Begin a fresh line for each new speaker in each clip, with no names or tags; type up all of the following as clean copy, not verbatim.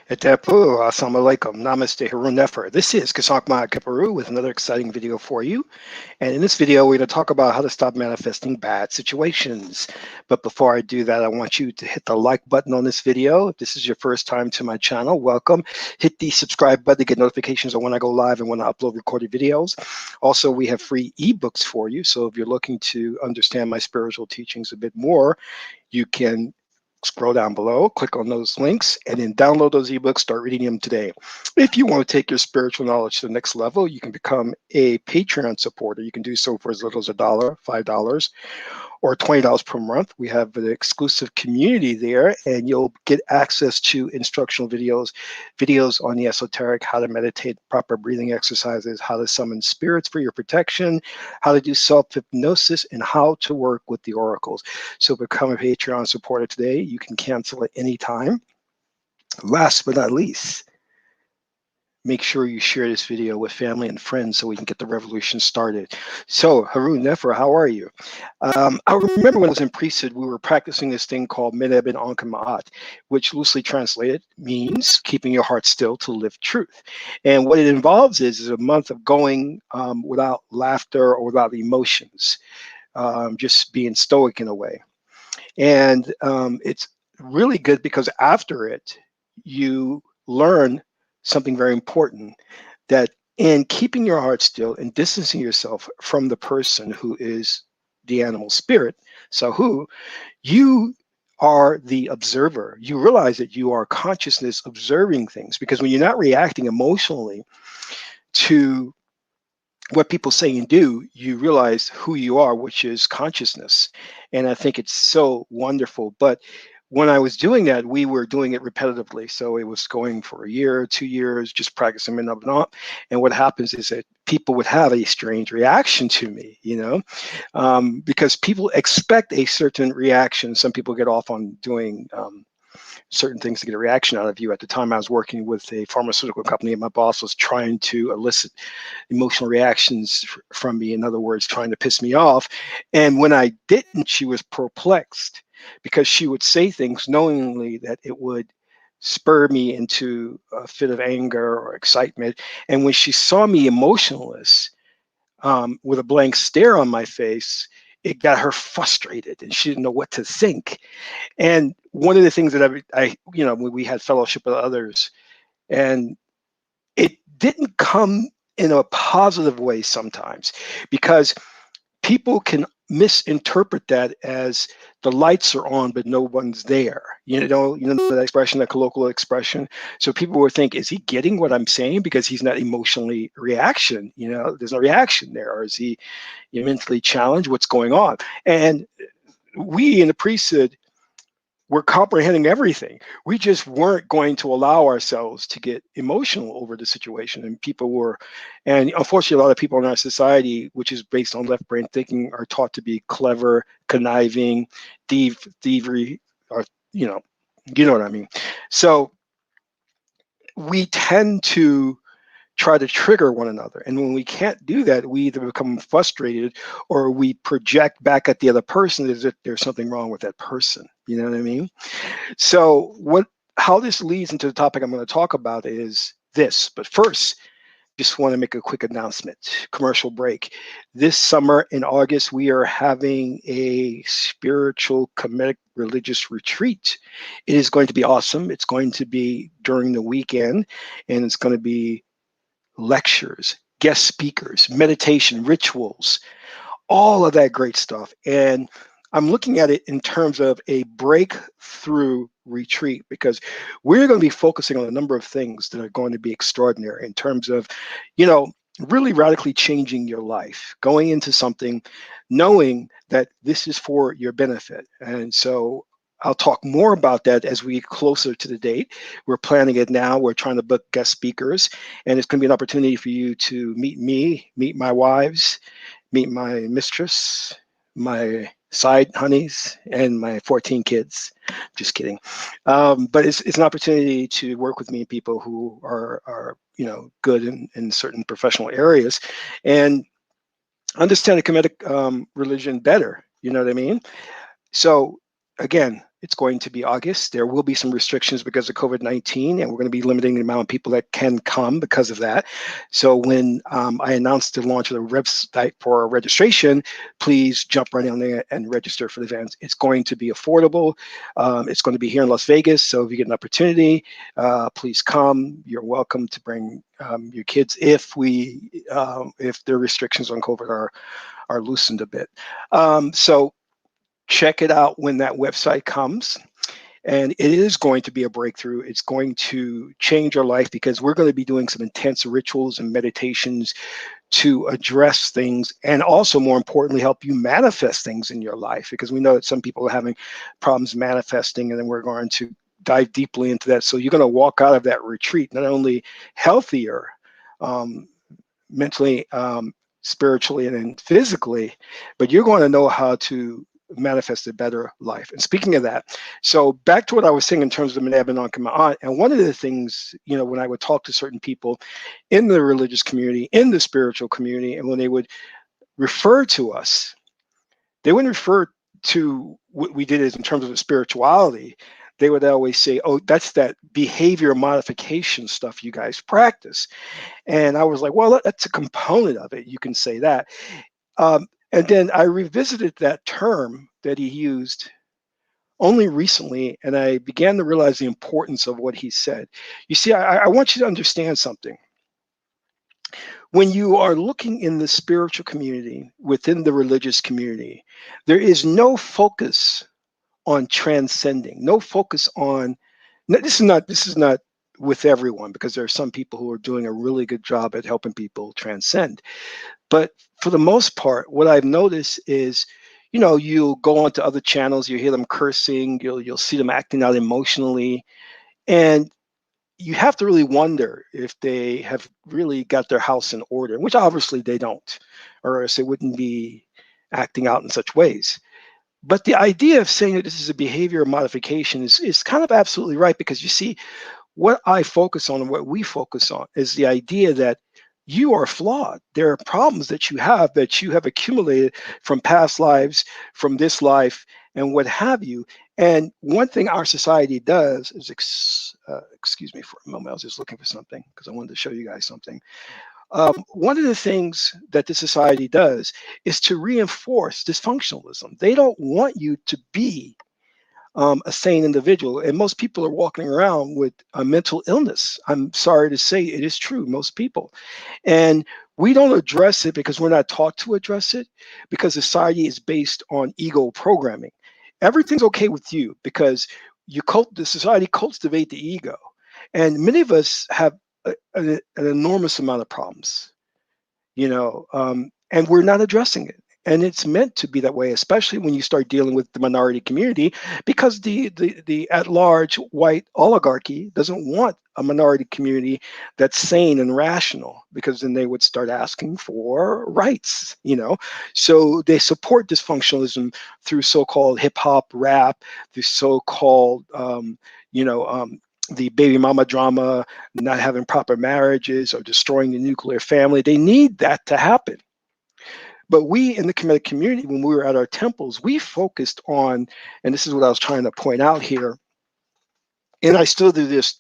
Etapu, assalamu alaikum, namaste, Harun Nefer. This is Qesankh Kaparu with another exciting video for you. And in this video, we're going to talk about how to stop manifesting bad situations. But before I do that, I want you to hit the like button on this video. If this is your first time to my channel, welcome. Hit the subscribe button to get notifications on when I go live and when I upload recorded videos. Also, we have free ebooks for you. So if you're looking to understand my spiritual teachings a bit more, you can scroll down below, click on those links, and then download those ebooks, start reading them today. If you want to take your spiritual knowledge to the next level, you can become a Patreon supporter. You can do so for as little as $1, $5, or $20 per month. We have an exclusive community there, and you'll get access to instructional videos on the esoteric, how to meditate, proper breathing exercises, how to summon spirits for your protection, how to do self-hypnosis, and how to work with the oracles. So become a Patreon supporter today. You can cancel at any time. Last but not least, make sure you share this video with family and friends so we can get the revolution started. So, Harun Nefer, how are you? I remember when I was in priesthood, we were practicing this thing called Mineb and Ankh Ma'at, which loosely translated means keeping your heart still to live truth. And what it involves is a month of going without laughter or without emotions, just being stoic in a way. And it's really good because after it, you learn something very important, that in keeping your heart still and distancing yourself from the person who is the animal spirit, Sahu, you are the observer. You realize that you are consciousness observing things, because when you're not reacting emotionally to what people say and do, you realize who you are, which is consciousness. And I think it's so wonderful. But when I was doing that, we were doing it repetitively. So it was going for a year, 2 years, just practicing and up and up. And what happens is that people would have a strange reaction to me, because people expect a certain reaction. Some people get off on doing certain things to get a reaction out of you. At the time, I was working with a pharmaceutical company, and my boss was trying to elicit emotional reactions from me. In other words, trying to piss me off. And when I didn't, she was perplexed, because she would say things knowingly that it would spur me into a fit of anger or excitement. And when she saw me emotionless, with a blank stare on my face, it got her frustrated, and she didn't know what to think. And one of the things that we had fellowship with others, and it didn't come in a positive way sometimes, because people can misinterpret that as the lights are on but no one's there. You know that expression, that colloquial expression. So people would think, is he getting what I'm saying because he's not emotionally reaction? There's no reaction there, or is he mentally challenged? What's going on? And we in the priesthood, we're comprehending everything. We just weren't going to allow ourselves to get emotional over the situation. And unfortunately, a lot of people in our society, which is based on left brain thinking, are taught to be clever, conniving, thievery, or you know what I mean. So we tend to try to trigger one another. And when we can't do that, we either become frustrated or we project back at the other person as if there's something wrong with that person. You know what I mean? So how this leads into the topic I'm going to talk about is this. But first, just want to make a quick announcement, commercial break. This summer in August, we are having a spiritual, comedic, religious retreat. It is going to be awesome. It's going to be during the weekend, and it's going to be lectures, guest speakers, meditation, rituals, all of that great stuff. And I'm looking at it in terms of a breakthrough retreat, because we're going to be focusing on a number of things that are going to be extraordinary in terms of, really radically changing your life, going into something, knowing that this is for your benefit. And so I'll talk more about that as we get closer to the date. We're planning it now. We're trying to book guest speakers, and it's going to be an opportunity for you to meet me, meet my wives, meet my mistress, my side honeys, and my 14 kids. Just kidding. But it's an opportunity to work with me and people who are good in certain professional areas, and understand the Kemetic religion better. You know what I mean? So again, It's going to be August. There will be some restrictions because of COVID-19, and we're going to be limiting the amount of people that can come because of that. So when I announced the launch of the website for registration, please jump right on there and register for the event. It's going to be affordable. It's going to be here in Las Vegas. So if you get an opportunity, please come. You're welcome to bring your kids if the restrictions on COVID are loosened a bit. So check it out when that website comes. And it is going to be a breakthrough. It's going to change your life because we're going to be doing some intense rituals and meditations to address things, and also more importantly, help you manifest things in your life, because we know that some people are having problems manifesting, and then we're going to dive deeply into that. So you're going to walk out of that retreat not only healthier, mentally, spiritually, and then physically, but you're going to know how to manifest a better life. And speaking of that, so back to what I was saying in terms of Menab and one of the things, when I would talk to certain people in the religious community, in the spiritual community, and when they would refer to us, they wouldn't refer to what we did as in terms of spirituality. They would always say, oh, that's that behavior modification stuff you guys practice. And I was like, well, that's a component of it. You can say that. And then I revisited that term that he used only recently, and I began to realize the importance of what he said. You see, I want you to understand something. When you are looking in the spiritual community, within the religious community, there is no focus on transcending, no focus on, this is not with everyone, because there are some people who are doing a really good job at helping people transcend. But for the most part, what I've noticed is, you'll go onto other channels, you hear them cursing, you'll see them acting out emotionally, and you have to really wonder if they have really got their house in order, which obviously they don't, or else they wouldn't be acting out in such ways. But the idea of saying that this is a behavior modification is kind of absolutely right, because you see, what I focus on and what we focus on is the idea that you are flawed. There are problems that you have accumulated from past lives, from this life, and what have you. And one thing our society does is, excuse me for a moment, I was just looking for something because I wanted to show you guys something. One of the things that the society does is to reinforce dysfunctionalism. They don't want you to be a sane individual. And most people are walking around with a mental illness. I'm sorry to say, it is true, most people. And we don't address it because we're not taught to address it, because society is based on ego programming. Everything's okay with you because the society cultivate the ego. And many of us have an enormous amount of problems, and we're not addressing it. And it's meant to be that way, especially when you start dealing with the minority community, because the at large white oligarchy doesn't want a minority community that's sane and rational, because then they would start asking for rights. So they support dysfunctionalism through so-called hip hop, rap, through so-called the baby mama drama, not having proper marriages, or destroying the nuclear family. They need that to happen. But we in the Kemetic community, when we were at our temples, we focused on, and this is what I was trying to point out here, and I still do this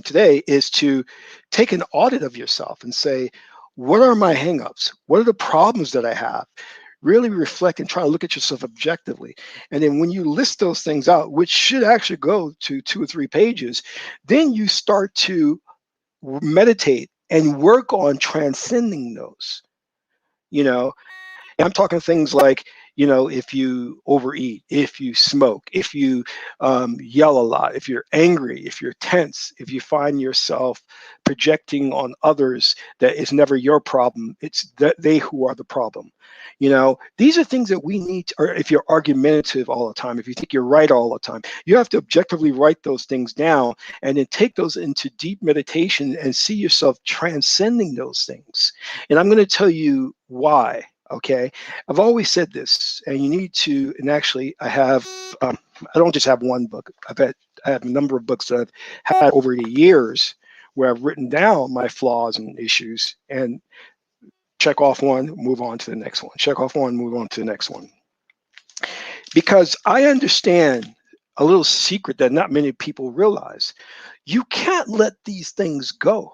today, is to take an audit of yourself and say, what are my hangups? What are the problems that I have? Really reflect and try to look at yourself objectively. And then when you list those things out, which should actually go to 2 or 3 pages, then you start to meditate and work on transcending those. And I'm talking things like, if you overeat, if you smoke, if you yell a lot, if you're angry, if you're tense, if you find yourself projecting on others that it's never your problem, it's that they who are the problem. These are things that we need or if you're argumentative all the time, if you think you're right all the time, you have to objectively write those things down and then take those into deep meditation and see yourself transcending those things. And I'm going to tell you why. Okay, I've always said this, and you need to. And actually, I have. I don't just have one book. I have a number of books that I've had over the years where I've written down my flaws and issues, and check off one, move on to the next one. Check off one, move on to the next one. Because I understand a little secret that not many people realize. You can't let these things go.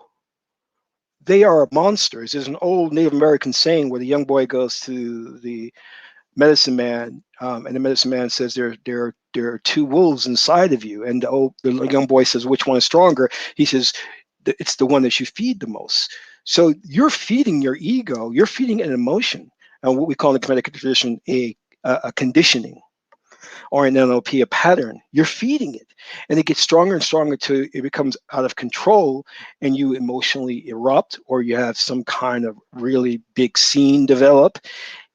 They are monsters. There's an old Native American saying where the young boy goes to the medicine man, and the medicine man says there are two wolves inside of you, and the young boy says, which one is stronger? He says, it's the one that you feed the most. So you're feeding your ego, you're feeding an emotion, and what we call in the Kemetic tradition a conditioning, or in NLP a pattern. You're feeding it, and it gets stronger and stronger till it becomes out of control, and you emotionally erupt, or you have some kind of really big scene develop.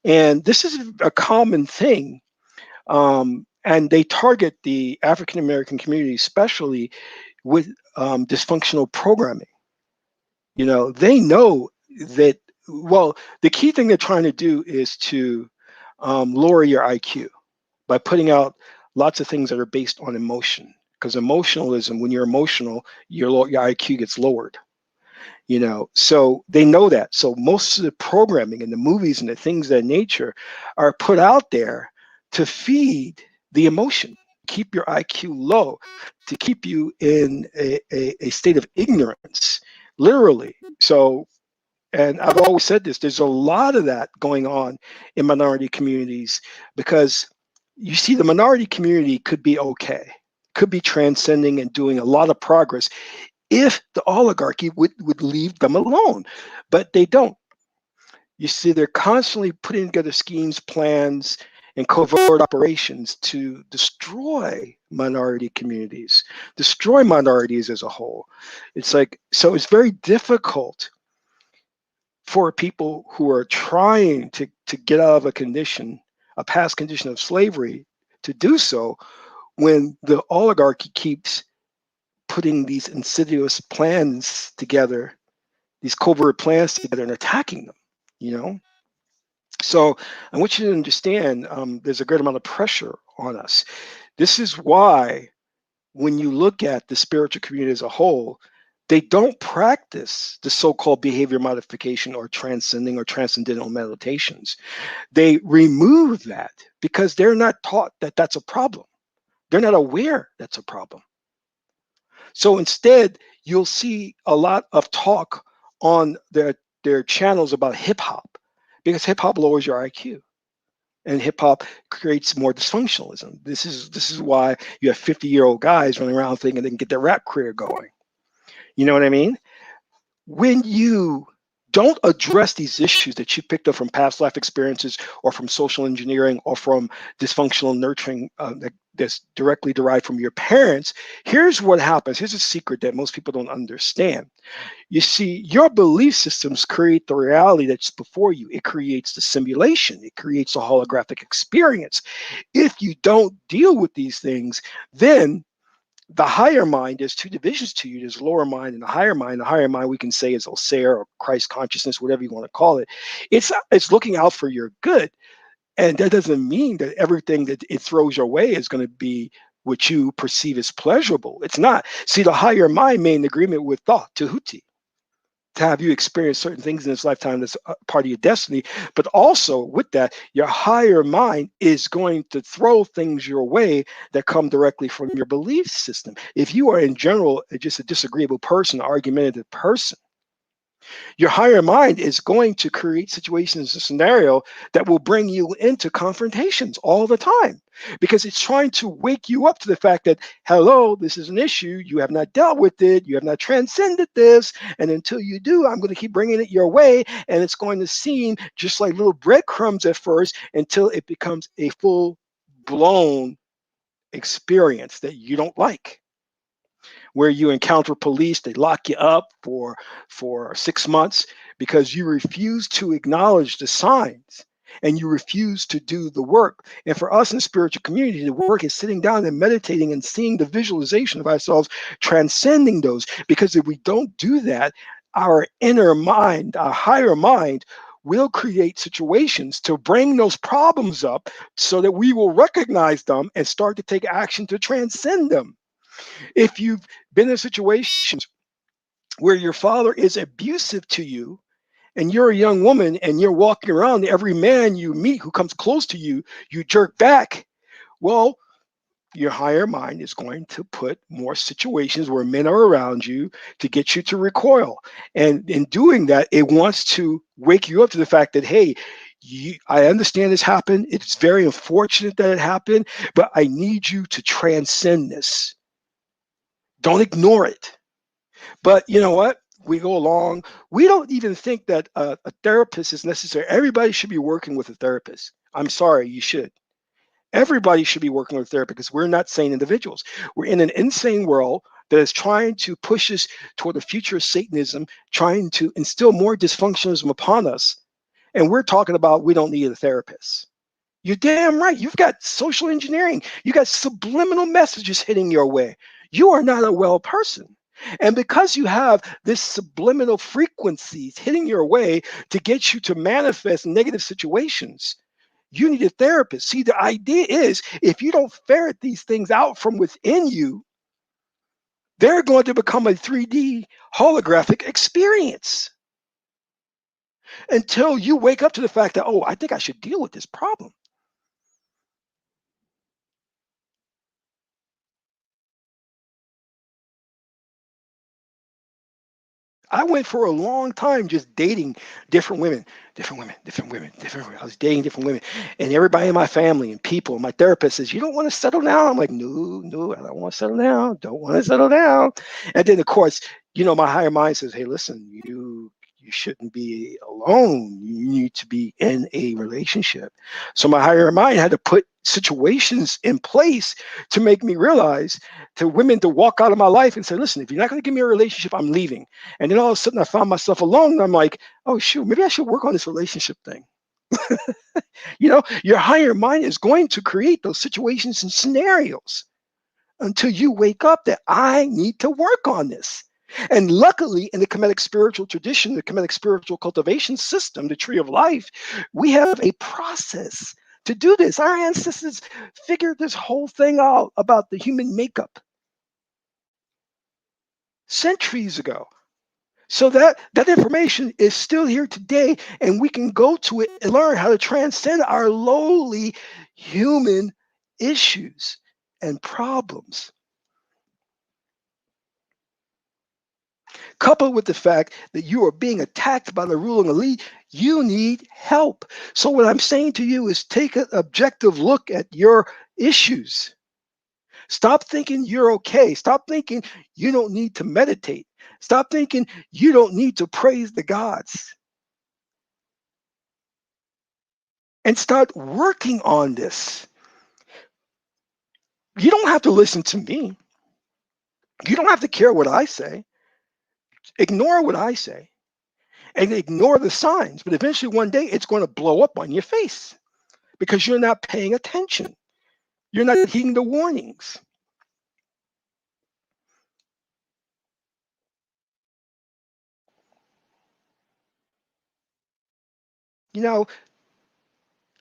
And this is a common thing. And they target the African American community, especially with dysfunctional programming. They know that, well, the key thing they're trying to do is to lower your IQ by putting out lots of things that are based on emotion. Because emotionalism, when you're emotional, your IQ gets lowered. So they know that. So most of the programming and the movies and the things of that nature are put out there to feed the emotion, keep your IQ low, to keep you in a state of ignorance, literally. So, and I've always said this, there's a lot of that going on in minority communities, because you see the minority community could be okay, could be transcending and doing a lot of progress if the oligarchy would leave them alone. But they don't. You see, they're constantly putting together schemes, plans, and covert operations to destroy minority communities, destroy minorities as a whole. It's like, so it's very difficult for people who are trying to get out of a condition, a past condition of slavery, to do so when the oligarchy keeps putting these insidious plans together, these covert plans together, and attacking them, you know? So I want you to understand, there's a great amount of pressure on us. This is why when you look at the spiritual community as a whole, they don't practice the so-called behavior modification or transcending or transcendental meditations. They remove that because they're not taught that that's a problem. They're not aware that's a problem. So instead, you'll see a lot of talk on their channels about hip hop, because hip hop lowers your IQ, and hip hop creates more dysfunctionalism. This is why you have 50-year-old guys running around thinking they can get their rap career going. You know what I mean? When you don't address these issues that you picked up from past life experiences or from social engineering or from dysfunctional nurturing that's directly derived from your parents, here's what happens. Here's a secret that most people don't understand. You see, your belief systems create the reality that's before you. It creates the simulation. It creates a holographic experience. If you don't deal with these things, then the higher mind, there's two divisions to you. There's lower mind and the higher mind. The higher mind, we can say, is Osir or Christ consciousness, whatever you want to call it. It's looking out for your good. And that doesn't mean that everything that it throws your way is going to be what you perceive as pleasurable. It's not. See, the higher mind made an agreement with thought, Tahuti, to have you experience certain things in this lifetime that's part of your destiny. But also with that, your higher mind is going to throw things your way that come directly from your belief system. If you are in general just a disagreeable person, argumentative person, your higher mind is going to create situations and scenario that will bring you into confrontations all the time, because it's trying to wake you up to the fact that, hello, this is an issue. You have not dealt with it. You have not transcended this. And until you do, I'm going to keep bringing it your way. And it's going to seem just like little breadcrumbs at first until it becomes a full blown experience that you don't like, where you encounter police, they lock you up for 6 months because you refuse to acknowledge the signs and you refuse to do the work. And for us in the spiritual community, the work is sitting down and meditating and seeing the visualization of ourselves transcending those. Because if we don't do that, our inner mind, our higher mind, will create situations to bring those problems up so that we will recognize them and start to take action to transcend them. If you've been in situations where your father is abusive to you and you're a young woman and you're walking around, every man you meet who comes close to you, you jerk back. Well, your higher mind is going to put more situations where men are around you to get you to recoil. And in doing that, it wants to wake you up to the fact that, hey, I understand this happened. It's very unfortunate that it happened, but I need you to transcend this. Don't ignore it. But you know what? We go along. We don't even think that a therapist is necessary. Everybody should be working with a therapist. I'm sorry, you should. Everybody should be working with therapy because we're not sane individuals. We're in an insane world that is trying to push us toward the future of Satanism, trying to instill more dysfunctionalism upon us. And we're talking about we don't need a therapist. You're damn right. You've got social engineering. You got subliminal messages hitting your way. You are not a well person. And because you have this subliminal frequencies hitting your way to get you to manifest negative situations, you need a therapist. See, the idea is if you don't ferret these things out from within you, they're going to become a 3D holographic experience until you wake up to the fact that, oh, I think I should deal with this problem. I went for a long time just dating different women, different women, different women, different women. I was dating different women, and everybody in my family and people. My therapist says, "You don't want to settle down." I'm like, "No, no, I don't want to settle down. Don't want to settle down." And then, of course, my higher mind says, "Hey, listen, you shouldn't be alone. You need to be in a relationship." So my higher mind had to put situations in place to make me realize to women to walk out of my life and say, "Listen, if you're not going to give me a relationship, I'm leaving." And then all of a sudden I found myself alone and I'm like, oh shoot, maybe I should work on this relationship thing. Your higher mind is going to create those situations and scenarios until you wake up that I need to work on this. And luckily, in the Kemetic spiritual tradition, the Kemetic spiritual cultivation system, the tree of life, we have a process to do this. Our ancestors figured this whole thing out about the human makeup centuries ago. So that information is still here today, and we can go to it and learn how to transcend our lowly human issues and problems. Coupled with the fact that you are being attacked by the ruling elite, you need help. So what I'm saying to you is take an objective look at your issues. Stop thinking you're okay. Stop thinking you don't need to meditate. Stop thinking you don't need to praise the gods. And start working on this. You don't have to listen to me. You don't have to care what I say. Ignore what I say and ignore the signs. But eventually, one day, it's going to blow up on your face because you're not paying attention. You're not heeding the warnings. You know,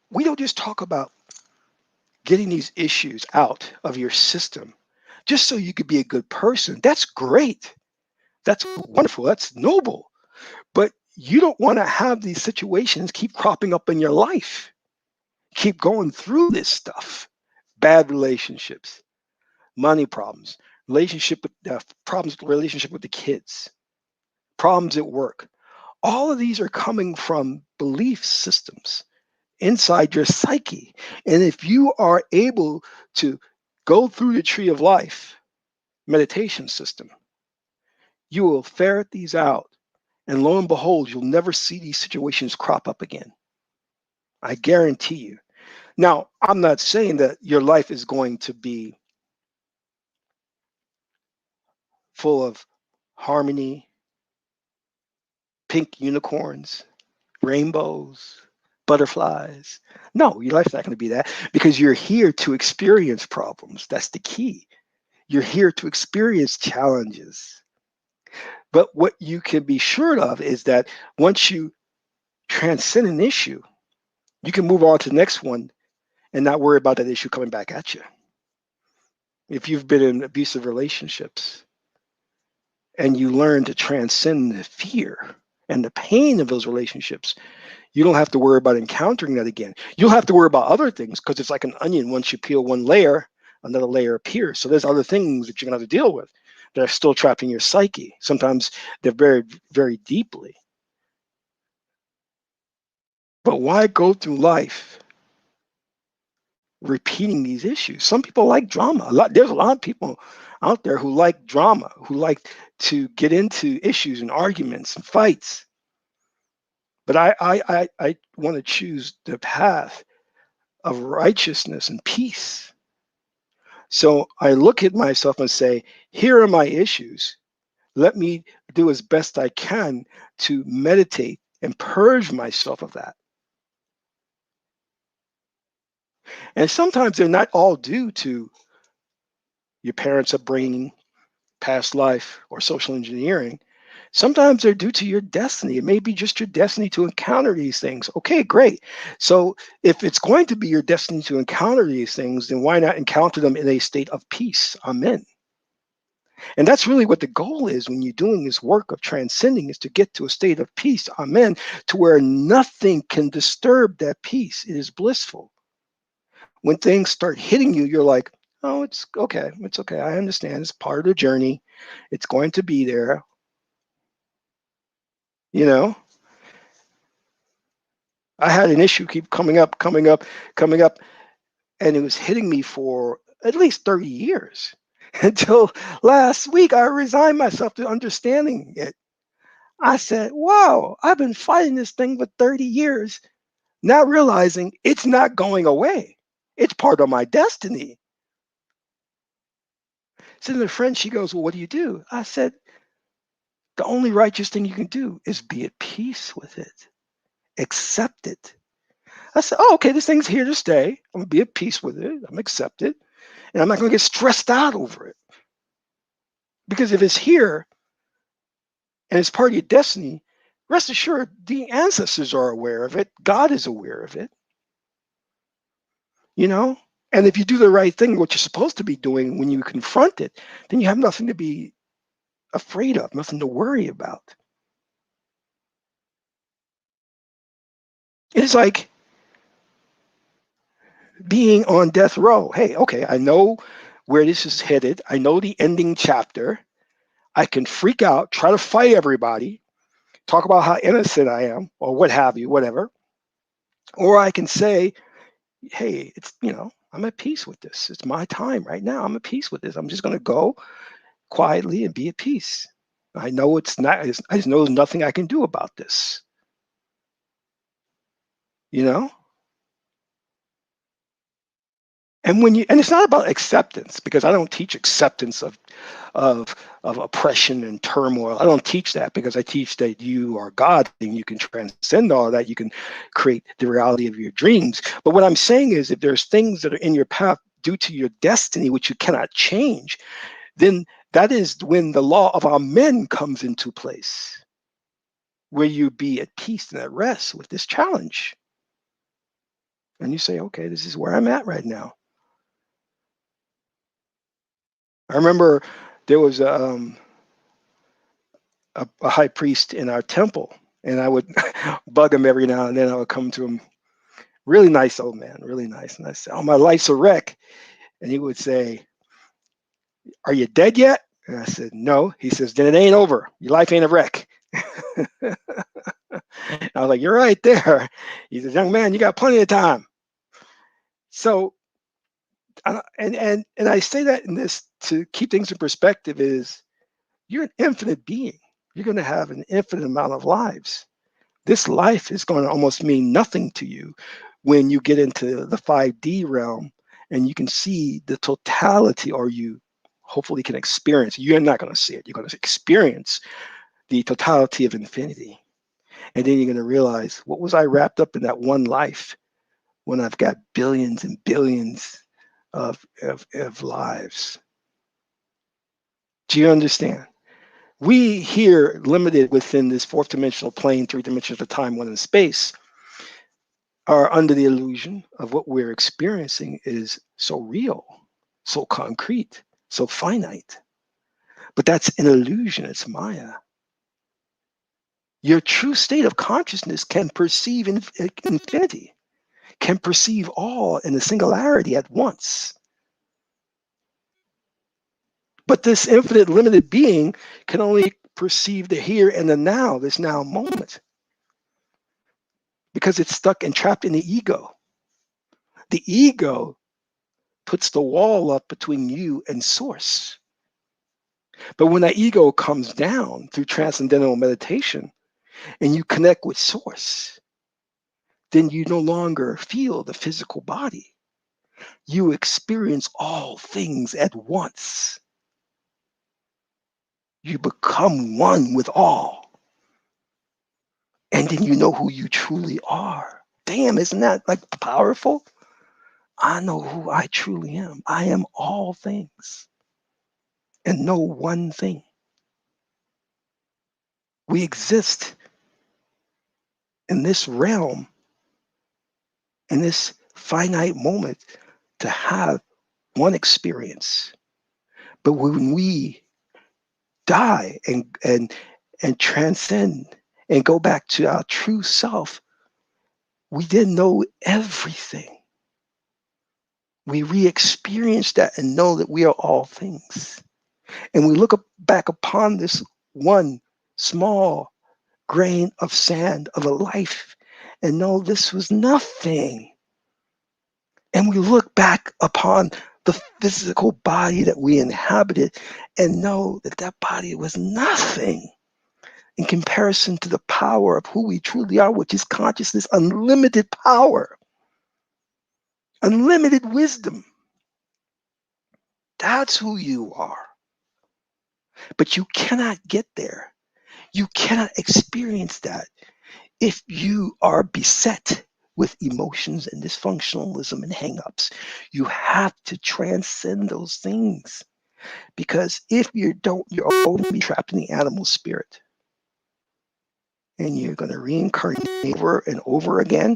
we don't just talk about getting these issues out of your system just so you could be a good person. That's great. That's wonderful. That's noble. But you don't want to have these situations keep cropping up in your life. Keep going through this stuff. Bad relationships, money problems, relationship with problems, relationship with the kids, problems at work. All of these are coming from belief systems inside your psyche. And if you are able to go through the tree of life meditation system, you will ferret these out. And lo and behold, you'll never see these situations crop up again. I guarantee you. Now, I'm not saying that your life is going to be full of harmony, pink unicorns, rainbows, butterflies. No, your life's not going to be that because you're here to experience problems. That's the key. You're here to experience challenges. But what you can be sure of is that once you transcend an issue, you can move on to the next one and not worry about that issue coming back at you. If you've been in abusive relationships and you learn to transcend the fear and the pain of those relationships, you don't have to worry about encountering that again. You'll have to worry about other things because it's like an onion. Once you peel one layer another layer appears. So there's other things that you're going to have to deal with that are still trapped in your psyche. Sometimes they're buried very deeply. But why go through life repeating these issues? Some people like drama. There's a lot of people out there who like drama, who like to get into issues and arguments and fights. But I want to choose the path of righteousness and peace. So I look at myself and say, here are my issues. Let me do as best I can to meditate and purge myself of that. And sometimes they're not all due to your parents' upbringing, past life, or social engineering. Sometimes they're due to your destiny. It may be just your destiny to encounter these things. Okay, great. So if it's going to be your destiny to encounter these things, then why not encounter them in a state of peace? Amen. And that's really what the goal is when you're doing this work of transcending, is to get to a state of peace. Amen. To where nothing can disturb that peace. It is blissful. When things start hitting you, you're like, oh, it's okay. It's okay. I understand. It's part of the journey. It's going to be there. You know, I had an issue keep coming up, and it was hitting me for at least 30 years until last week I resigned myself to understanding it. I said, wow, I've been fighting this thing for 30 years, not realizing it's not going away. It's part of my destiny. So then a friend, she goes, well, what do you do? I said, the only righteous thing you can do is be at peace with it. Accept it. I said, oh, okay, this thing's here to stay. I'm gonna be at peace with it. I'm accept it. And I'm not gonna get stressed out over it. Because if it's here and it's part of your destiny, rest assured the ancestors are aware of it. God is aware of it. You know? And if you do the right thing, what you're supposed to be doing when you confront it, then you have nothing to be afraid of, nothing to worry about. It's like being on death row. Hey, okay, I know where this is headed. I know the ending chapter. I can freak out, try to fight everybody, talk about how innocent I am, or what have you, whatever. Or I can say, hey, it's, I'm at peace with this. It's my time right now. I'm at peace with this. I'm just going to go quietly and be at peace. I know it's not, I just know there's nothing I can do about this. You know? And and it's not about acceptance, because I don't teach acceptance of oppression and turmoil. I don't teach that, because I teach that you are God and you can transcend all that. You can create the reality of your dreams. But what I'm saying is, if there's things that are in your path due to your destiny, which you cannot change, then that is when the law of amen comes into place, where you be at peace and at rest with this challenge. And you say, okay, this is where I'm at right now. I remember there was a high priest in our temple, and I would bug him every now and then. I would come to him, really nice old man, really nice. And I said, oh, my life's a wreck. And he would say, are you dead yet? And I said, no. He says, then it ain't over. Your life ain't a wreck. I was like, you're right there. He says, young man, you got plenty of time. So, and I say that in this to keep things in perspective, is you're an infinite being. You're going to have an infinite amount of lives. This life is going to almost mean nothing to you when you get into the 5D realm and you can see the totality, or you hopefully can experience. You're not going to see it. You're going to experience the totality of infinity. And then you're going to realize, what was I wrapped up in that one life when I've got billions and billions of lives? Do you understand? We here, limited within this fourth dimensional plane, three dimensions of time, one in space, are under the illusion of what we're experiencing is so real, so concrete, so finite. But that's an illusion. It's Maya. Your true state of consciousness can perceive infinity, can perceive all in a singularity at once. But this infinite limited being can only perceive the here and the now, this now moment, because it's stuck and trapped in the ego. The ego puts the wall up between you and source. But when that ego comes down through transcendental meditation and you connect with source, then you no longer feel the physical body. You experience all things at once. You become one with all. And then you know who you truly are. Damn, isn't that like powerful? I know who I truly am. I am all things and no one thing. We exist in this realm, in this finite moment, to have one experience. But when we die and transcend and go back to our true self, we didn't know everything. We re-experience that and know that we are all things. And we look back upon this one small grain of sand of a life and know this was nothing. And we look back upon the physical body that we inhabited and know that that body was nothing in comparison to the power of who we truly are, which is consciousness, unlimited power, unlimited wisdom. That's who you are. But you cannot get there. You cannot experience that if you are beset with emotions and dysfunctionalism and hangups. You have to transcend those things, because if you don't, you're only trapped in the animal spirit. And you're going to reincarnate over and over again,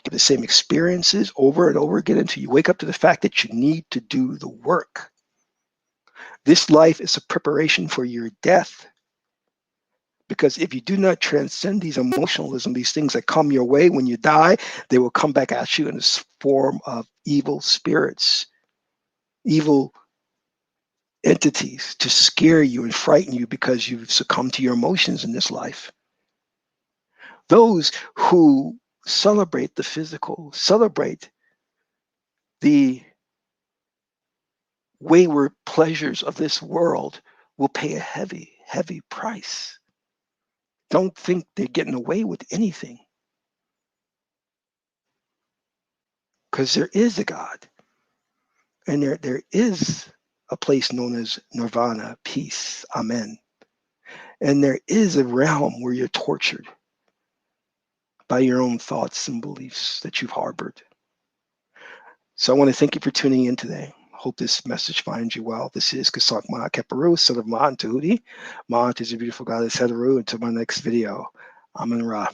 get the same experiences over and over again until you wake up to the fact that you need to do the work. This life is a preparation for your death. Because if you do not transcend these emotionalism, these things that come your way when you die, they will come back at you in this form of evil spirits, evil entities to scare you and frighten you because you've succumbed to your emotions in this life. Those who celebrate the physical, celebrate the wayward pleasures of this world, will pay a heavy, heavy price. Don't think they're getting away with anything, because there is a God, and there is a place known as nirvana, peace, amen. And there is a realm where you're tortured by your own thoughts and beliefs that you've harbored. So I want to thank you for tuning in today. Hope this message finds you well. This is Qesankh Ma Keperu, son of Ma and Tahuti. Ma is a beautiful goddess Heteru. Until my next video, Amen Ra.